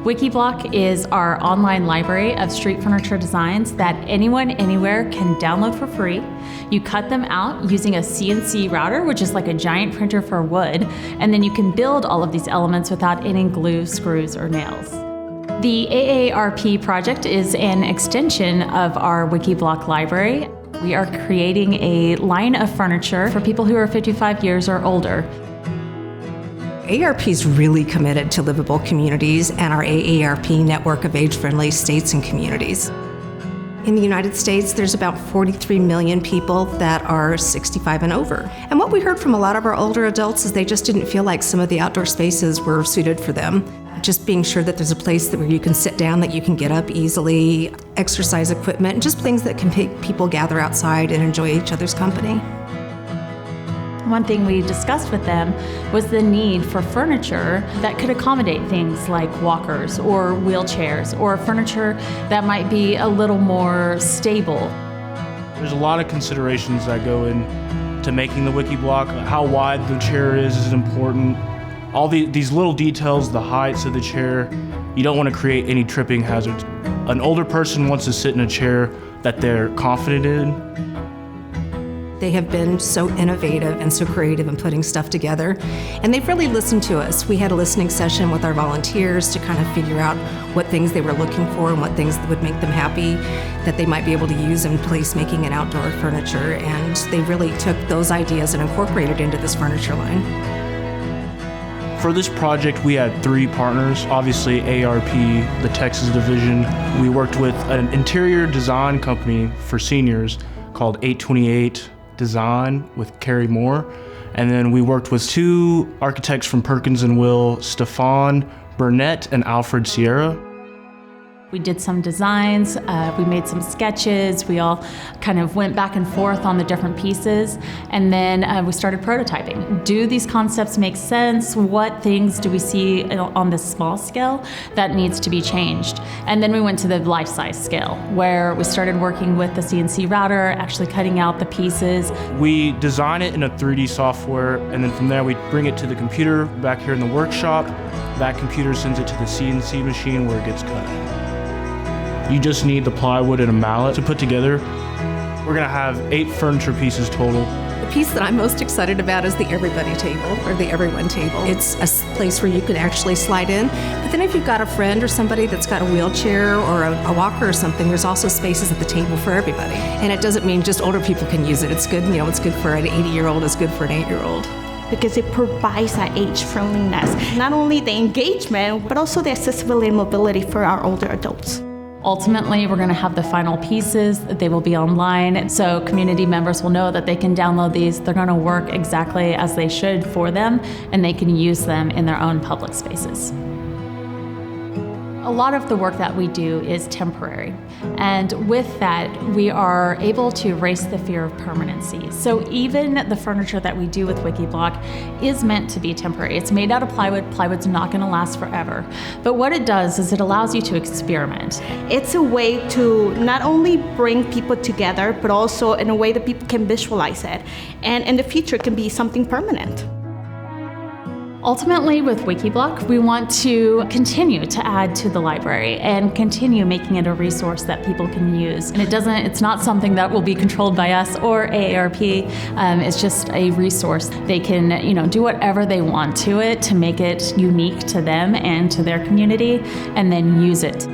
Wikiblock is our online library of street furniture designs that anyone, anywhere can download for free. You cut them out using a CNC router, which is like a giant printer for wood, and then you can build all of these elements without any glue, screws, or nails. The AARP project is an extension of our Wikiblock library. We are creating a line of furniture for people who are 55 years or older. AARP is really committed to livable communities and our AARP network of age-friendly states and communities. In the United States, there's about 43 million people that are 65 and over. And what we heard from a lot of our older adults is they just didn't feel like some of the outdoor spaces were suited for them. Just being sure that there's a place where you can sit down, that you can get up easily, exercise equipment, and just things that can make people gather outside and enjoy each other's company. One thing we discussed with them was the need for furniture that could accommodate things like walkers or wheelchairs or furniture that might be a little more stable. There's a lot of considerations that go into making the Wikiblock. How wide the chair is important. All these little details, the heights of the chair, you don't want to create any tripping hazards. An older person wants to sit in a chair that they're confident in. They have been so innovative and so creative in putting stuff together, and they've really listened to us. We had a listening session with our volunteers to kind of figure out what things they were looking for and what things would make them happy that they might be able to use in placemaking and outdoor furniture, and they really took those ideas and incorporated into this furniture line. For this project, we had 3 partners. Obviously, AARP, the Texas division. We worked with an interior design company for seniors called 828 Design with Carrie Moore. And then we worked with 2 architects from Perkins & Will, Stefan Burnett and Alfred Sierra. We did some designs, we made some sketches, we all kind of went back and forth on the different pieces, and then we started prototyping. Do these concepts make sense? What things do we see on this small scale that needs to be changed? And then we went to the life-size scale, where we started working with the CNC router, actually cutting out the pieces. We design it in a 3D software, and then from there we bring it to the computer back here in the workshop. That computer sends it to the CNC machine where it gets cut. You just need the plywood and a mallet to put together. We're gonna have 8 furniture pieces total. The piece that I'm most excited about is the everybody table, or the everyone table. It's a place where you can actually slide in, but then if you've got a friend or somebody that's got a wheelchair or a walker or something, there's also spaces at the table for everybody. And it doesn't mean just older people can use it. It's good, it's good for an 80-year-old, it's good for an 8-year-old. Because it provides that age friendliness. Not only the engagement, but also the accessibility and mobility for our older adults. Ultimately, we're going to have the final pieces. They will be online, so community members will know that they can download these. They're going to work exactly as they should for them, and they can use them in their own public spaces. A lot of the work that we do is temporary, and with that, we are able to erase the fear of permanency. So even the furniture that we do with Wikiblock is meant to be temporary. It's made out of plywood. Plywood's not going to last forever. But what it does is it allows you to experiment. It's a way to not only bring people together, but also in a way that people can visualize it. And in the future, it can be something permanent. Ultimately, with Wikiblock, we want to continue to add to the library and continue making it a resource that people can use. And it's not something that will be controlled by us or AARP. It's just a resource. They can, do whatever they want to it to make it unique to them and to their community, and then use it.